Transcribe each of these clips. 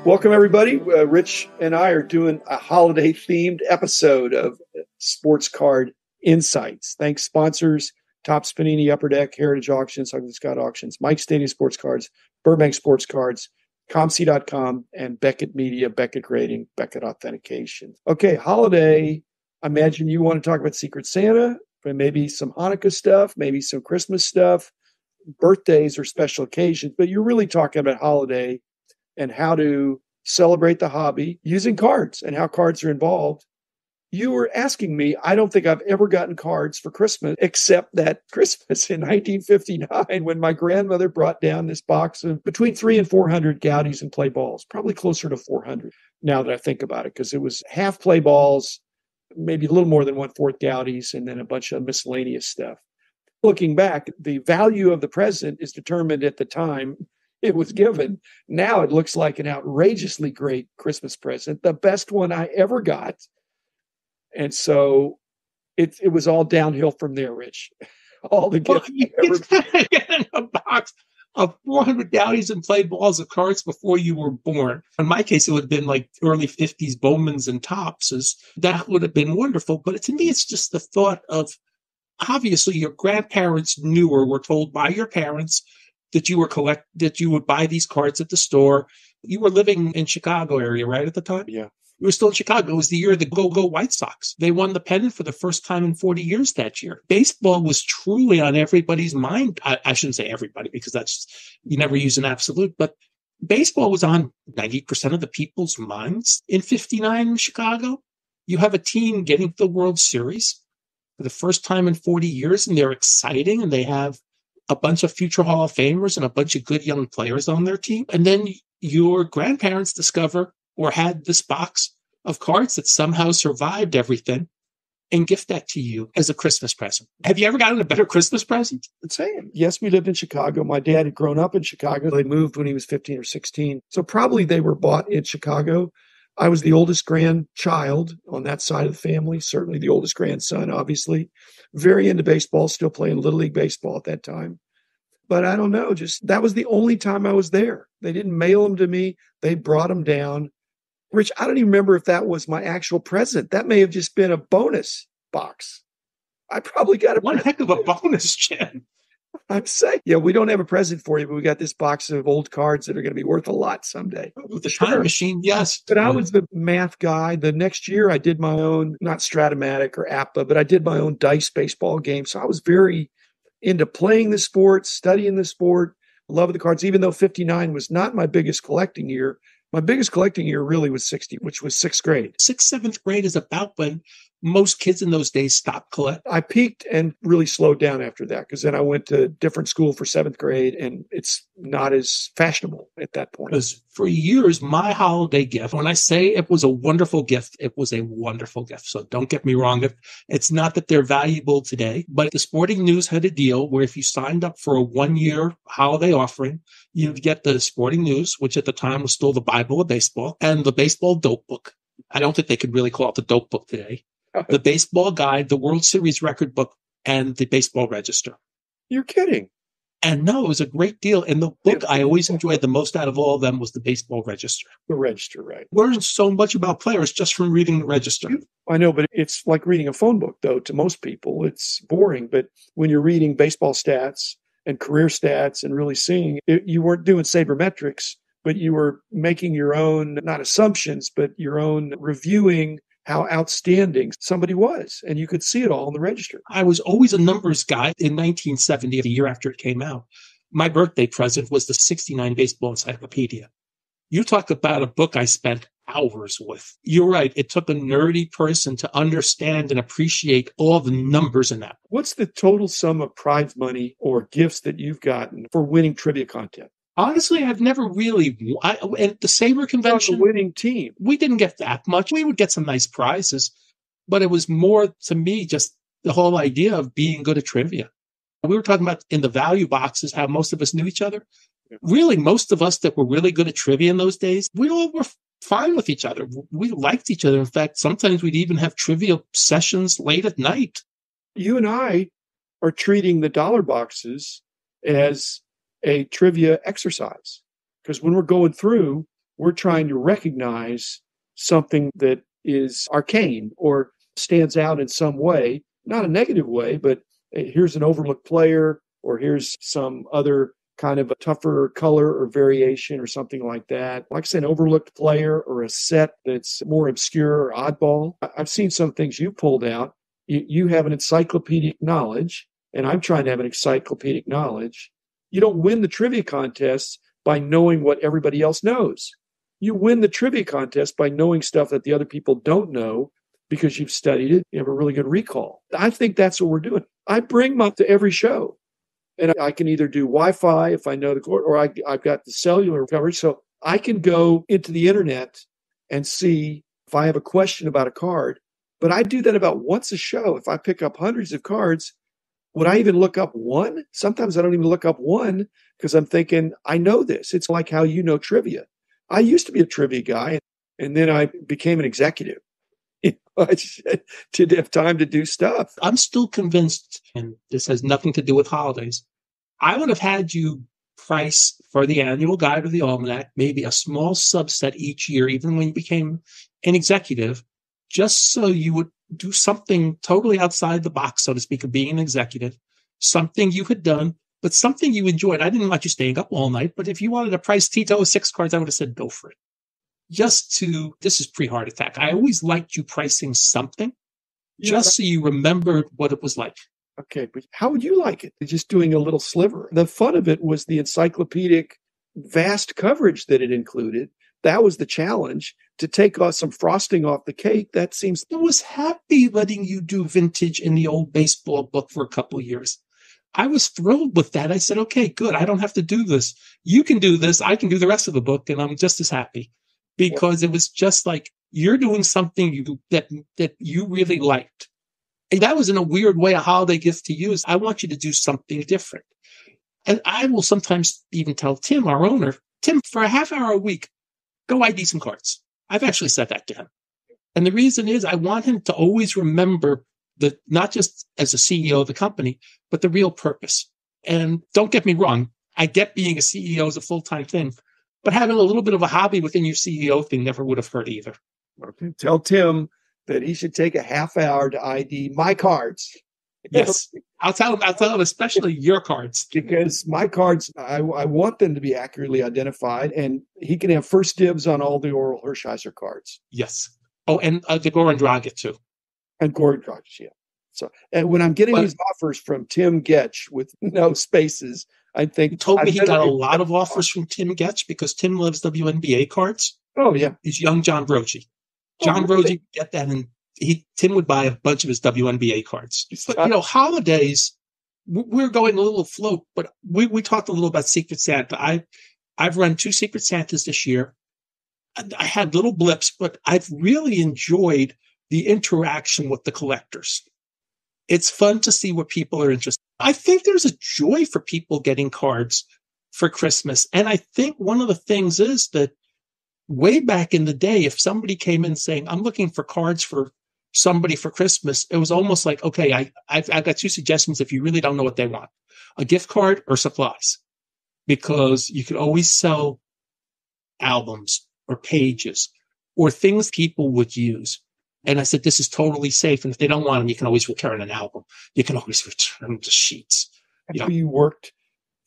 Welcome, everybody. Rich and I are doing a holiday-themed episode of Sports Card Insights. Thanks, sponsors, Topps Panini, Upper Deck, Heritage Auctions, Ugly Scott Auctions, Mike Stadium Sports Cards, Burbank Sports Cards, ComC.com, and Beckett Media, Beckett Rating, Beckett Authentication. Okay, holiday. I imagine you want to talk about Secret Santa, but maybe some Hanukkah stuff, maybe some Christmas stuff, birthdays or special occasions, but you're really talking about holiday and how to celebrate the hobby using cards and how cards are involved. You were asking me, I don't think I've ever gotten cards for Christmas except that Christmas in 1959 when my grandmother brought down this box of between 300 and 400 Goudeys and play balls, probably closer to 400 now that I think about it, because it was half play balls, maybe a little more than 1/4 Goudeys, and then a bunch of miscellaneous stuff. Looking back, the value of the present is determined at the time it was given. Now it looks like an outrageously great Christmas present, the best one I ever got. And so it was all downhill from there, Rich. All the gifts getting a box of 400 Goudeys and played balls of cards before you were born. In my case, it would have been like early 50s Bowmans and Toppses. That would have been wonderful. But to me, it's just the thought of, obviously, your grandparents knew or were told by your parents that you would buy these cards at the store. You were living in Chicago area, right, at the time? Yeah. You were still in Chicago. It was the year of the Go-Go White Sox. They won the pennant for the first time in 40 years that year. Baseball was truly on everybody's mind. I shouldn't say everybody, because you never use an absolute, but baseball was on 90% of the people's minds in 59 in Chicago. You have a team getting to the World Series for the first time in 40 years, and they're exciting, and they have a bunch of future Hall of Famers and a bunch of good young players on their team. And then your grandparents discover or had this box of cards that somehow survived everything and gift that to you as a Christmas present. Have you ever gotten a better Christmas present? The same. Yes, we lived in Chicago. My dad had grown up in Chicago. They moved when he was 15 or 16. So probably they were bought in Chicago. I was the oldest grandchild on that side of the family, certainly the oldest grandson, obviously. Very into baseball, still playing Little League baseball at that time. But I don't know, just that was the only time I was there. They didn't mail them to me. They brought them down. Rich, I don't even remember if that was my actual present. That may have just been a bonus box. I probably got one heck of a bonus, Jim. I'm saying, yeah, we don't have a present for you, but we got this box of old cards that are going to be worth a lot someday. The time machine, yes. But I was the math guy. The next year I did my own, not Stratomatic or APA, but I did my own dice baseball game. So I was very into playing the sport, studying the sport, love of the cards, even though 59 was not my biggest collecting year. My biggest collecting year really was 60, which was sixth grade. Sixth, seventh grade is about when most kids in those days stopped collecting. I peaked and really slowed down after that, because then I went to a different school for seventh grade, and it's not as fashionable at that point. Because for years, my holiday gift, when I say it was a wonderful gift, it was a wonderful gift. So don't get me wrong. It's not that they're valuable today, but the Sporting News had a deal where if you signed up for a 1-year holiday offering, you'd get the Sporting News, which at the time was still the Bible of baseball, and the baseball dope book. I don't think they could really call it the dope book today. The baseball guide, the World Series record book, and the baseball register. You're kidding. And no, it was a great deal. And the book I always enjoyed the most out of all of them was the baseball register. The register, right. Learned so much about players just from reading the register. I know, but it's like reading a phone book, though, to most people. It's boring. But when you're reading baseball stats and career stats and really seeing it, you weren't doing sabermetrics, but you were making your own, not assumptions, but your own reviewing how outstanding somebody was. And you could see it all in the register. I was always a numbers guy. In 1970, the year after it came out, my birthday present was the 69 Baseball Encyclopedia. You talk about a book I spent hours with. You're right. It took a nerdy person to understand and appreciate all the numbers in that. What's the total sum of prize money or gifts that you've gotten for winning trivia content? Honestly, I've never really, at the Sabre convention, the winning team, we didn't get that much. We would get some nice prizes, but it was more, to me, just the whole idea of being good at trivia. We were talking about in the value boxes, how most of us knew each other. Yeah. Really, most of us that were really good at trivia in those days, we all were fine with each other. We liked each other. In fact, sometimes we'd even have trivia sessions late at night. You and I are treating the dollar boxes as a trivia exercise, because when we're going through, we're trying to recognize something that is arcane or stands out in some way, not a negative way, but here's an overlooked player, or here's some other kind of a tougher color or variation or something like that. Like I said, an overlooked player or a set that's more obscure or oddball. I've seen some things you pulled out. You have an encyclopedic knowledge, and I'm trying to have an encyclopedic knowledge. You don't win the trivia contests by knowing what everybody else knows. You win the trivia contest by knowing stuff that the other people don't know because you've studied it. You have a really good recall. I think that's what we're doing. I bring them up to every show. And I can either do Wi-Fi if I know the court, or I've got the cellular coverage. So I can go into the internet and see if I have a question about a card. But I do that about once a show. If I pick up hundreds of cards, would I even look up one? Sometimes I don't even look up one because I'm thinking, I know this. It's like how you know trivia. I used to be a trivia guy, and then I became an executive. I just didn't have time to do stuff. I'm still convinced, and this has nothing to do with holidays, I would have had you price for the annual guide or the almanac, maybe a small subset each year, even when you became an executive, just so you would do something totally outside the box, so to speak, of being an executive, something you had done, but something you enjoyed. I didn't want you staying up all night, but if you wanted to price Tito 6 cards, I would have said, go for it. This is pre-heart attack. I always liked you pricing something just so you remembered what it was like. Okay, but how would you like it? Just doing a little sliver. The fun of it was the encyclopedic vast coverage that it included. That was the challenge. To take off some frosting off the cake, that seems... I was happy letting you do vintage in the old baseball book for a couple of years. I was thrilled with that. I said, okay, good. I don't have to do this. You can do this. I can do the rest of the book, and I'm just as happy. Because it was just like, you're doing something that you really liked. And that was in a weird way a holiday gift to use. I want you to do something different. And I will sometimes even tell Tim, our owner, Tim, for a half hour a week, go ID some cards. I've actually said that to him. And the reason is I want him to always remember not just as a CEO of the company, but the real purpose. And don't get me wrong, I get being a CEO is a full-time thing. But having a little bit of a hobby within your CEO thing never would have hurt either. Okay. Tell Tim that he should take a half hour to ID my cards. Yes. I'll tell him, especially your cards. Because my cards, I want them to be accurately identified, and he can have first dibs on all the Oral Hershiser cards. Yes. Oh, and the Goran Dragic too. And Goran Dragic, yeah. So, and when I'm getting these offers from Tim Getch with no spaces, I think... He told me he got a lot of offers from Tim Getch because Tim loves WNBA cards. Oh, yeah. He's young John Brogy. John Brogy would get that, and Tim would buy a bunch of his WNBA cards. But, holidays, we're going a little afloat, but we talked a little about Secret Santa. I've run 2 Secret Santas this year. I had little blips, but I've really enjoyed the interaction with the collectors. It's fun to see what people are interested in. I think there's a joy for people getting cards for Christmas. And I think one of the things is that way back in the day, if somebody came in saying, I'm looking for cards for somebody for Christmas, it was almost like, okay, I've got 2 suggestions if you really don't know what they want, a gift card or supplies, because you could always sell albums or pages or things people would use. And I said, this is totally safe. And if they don't want them, you can always return an album. You can always return the sheets. You worked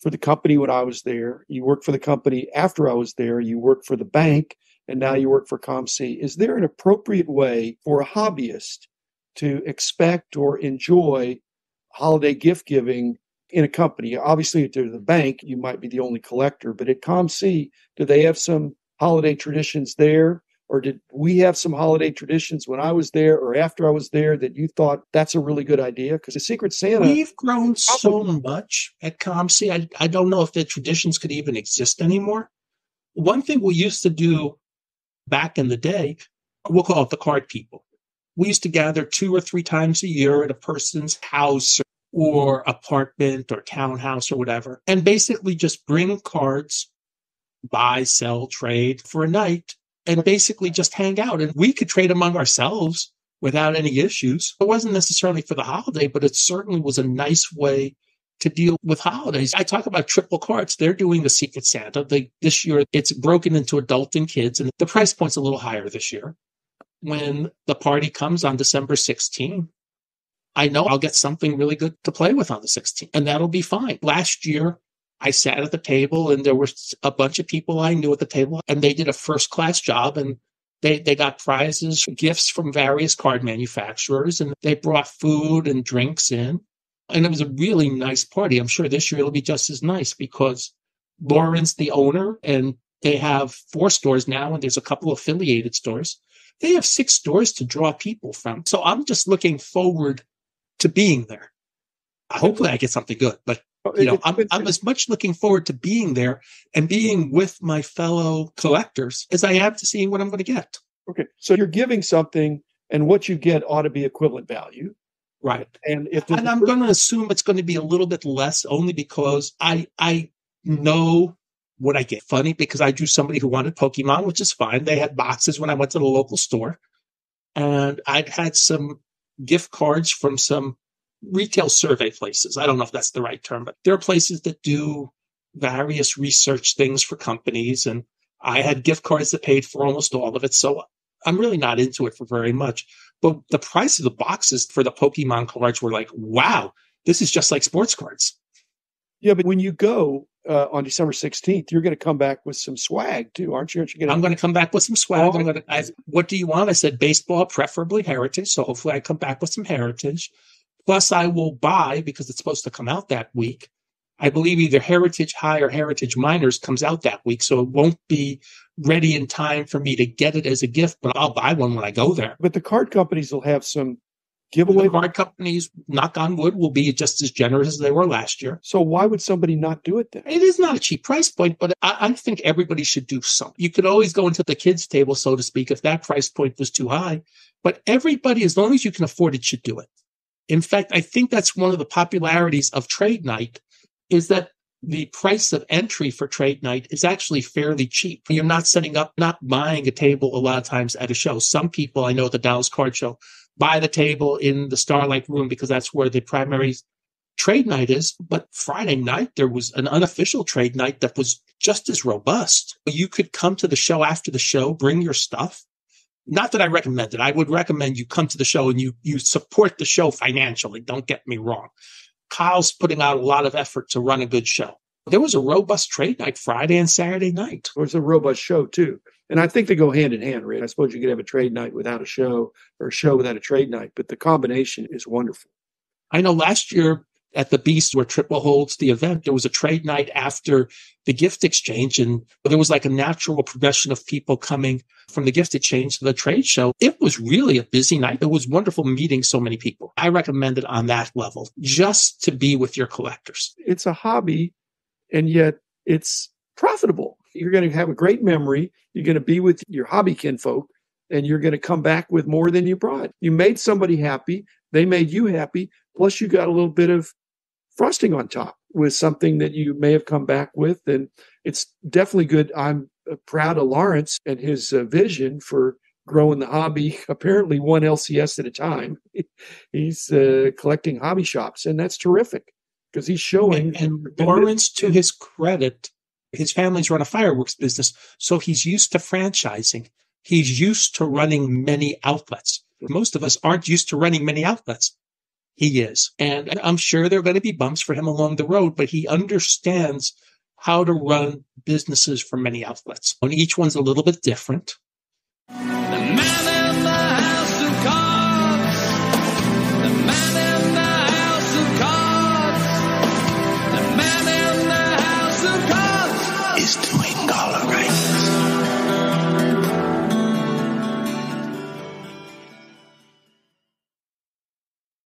for the company when I was there. You worked for the company after I was there. You worked for the bank, and now you work for ComC. Is there an appropriate way for a hobbyist to expect or enjoy holiday gift giving in a company? Obviously, if they're the bank, you might be the only collector. But at ComC, do they have some holiday traditions there? Or did we have some holiday traditions when I was there or after I was there that you thought that's a really good idea? Because the Secret Santa... We've grown so much at ComC. I don't know if the traditions could even exist anymore. One thing we used to do back in the day, we'll call it the card people. We used to gather 2 or 3 times a year at a person's house or apartment or townhouse or whatever, and basically just bring cards, buy, sell, trade for a night, and basically just hang out. And we could trade among ourselves without any issues. It wasn't necessarily for the holiday, but it certainly was a nice way to deal with holidays. I talk about triple cards. They're doing the Secret Santa. This year, it's broken into adult and kids, and the price point's a little higher this year. When the party comes on December 16th, I know I'll get something really good to play with on the 16th, and that'll be fine. Last year, I sat at the table, and there were a bunch of people I knew at the table, and they did a first-class job, and they got prizes, gifts from various card manufacturers, and they brought food and drinks in. And it was a really nice party. I'm sure this year it'll be just as nice because Lauren's the owner, and they have 4 stores now, and there's a couple affiliated stores. They have 6 stores to draw people from. So I'm just looking forward to being there. Hopefully I get something good, but I'm as much looking forward to being there and being with my fellow collectors as I am to seeing what I'm going to get. Okay. So you're giving something, and what you get ought to be equivalent value. Right. And I'm going to assume it's going to be a little bit less only because I know what I get. Funny, because I drew somebody who wanted Pokemon, which is fine. They had boxes when I went to the local store. And I'd had some gift cards from some retail survey places. I don't know if that's the right term, but there are places that do various research things for companies. And I had gift cards that paid for almost all of it. So I'm really not into it for very much. But the price of the boxes for the Pokemon cards were like, wow, this is just like sports cards. Yeah, but when you go on December 16th, you're going to come back with some swag too, aren't you? I'm going to come back with some swag. What do you want? I said baseball, preferably heritage. So hopefully I come back with some heritage. Plus I will buy, because it's supposed to come out that week, I believe either Heritage High or Heritage Minors comes out that week. So it won't be ready in time for me to get it as a gift, but I'll buy one when I go there. But the card companies will have some giveaway. The card companies, knock on wood, will be just as generous as they were last year. So why would somebody not do it then? It is not a cheap price point, but I think everybody should do something. You could always go into the kids' table, so to speak, if that price point was too high. But everybody, as long as you can afford it, should do it. In fact, I think that's one of the popularities of trade night, is that the price of entry for trade night is actually fairly cheap. You're not not buying a table a lot of times at a show. Some people I know at the Dallas Card Show buy the table in the Starlight Room because that's where the primary trade night is. But Friday night, there was an unofficial trade night that was just as robust. You could come to the show after the show, bring your stuff. Not that I recommend it. I would recommend you come to the show and you support the show financially. Don't get me wrong. Kyle's putting out a lot of effort to run a good show. There was a robust trade night Friday and Saturday night. It was a robust show, too. And I think they go hand in hand, right? I suppose you could have a trade night without a show or a show without a trade night, but the combination is wonderful. I know last year at the Beast, where Triple holds the event, there was a trade night after the gift exchange, and there was like a natural progression of people coming from the gift exchange to the trade show. It was really a busy night. It was wonderful meeting so many people. I recommend it on that level, just to be with your collectors. It's a hobby, and yet it's profitable. You're going to have a great memory. You're going to be with your hobby kinfolk, and you're going to come back with more than you brought. You made somebody happy. They made you happy. Plus, you got a little bit of frosting on top with something that you may have come back with. And it's definitely good. I'm proud of Lawrence and his vision for growing the hobby, apparently one LCS at a time. He's collecting hobby shops, and that's terrific because he's showing. And Lawrence, to his credit, his family's run a fireworks business, so he's used to franchising. He's used to running many outlets. Most of us aren't used to running many outlets. He is. And I'm sure there are going to be bumps for him along the road, but he understands how to run businesses for many outlets. And each one's a little bit different.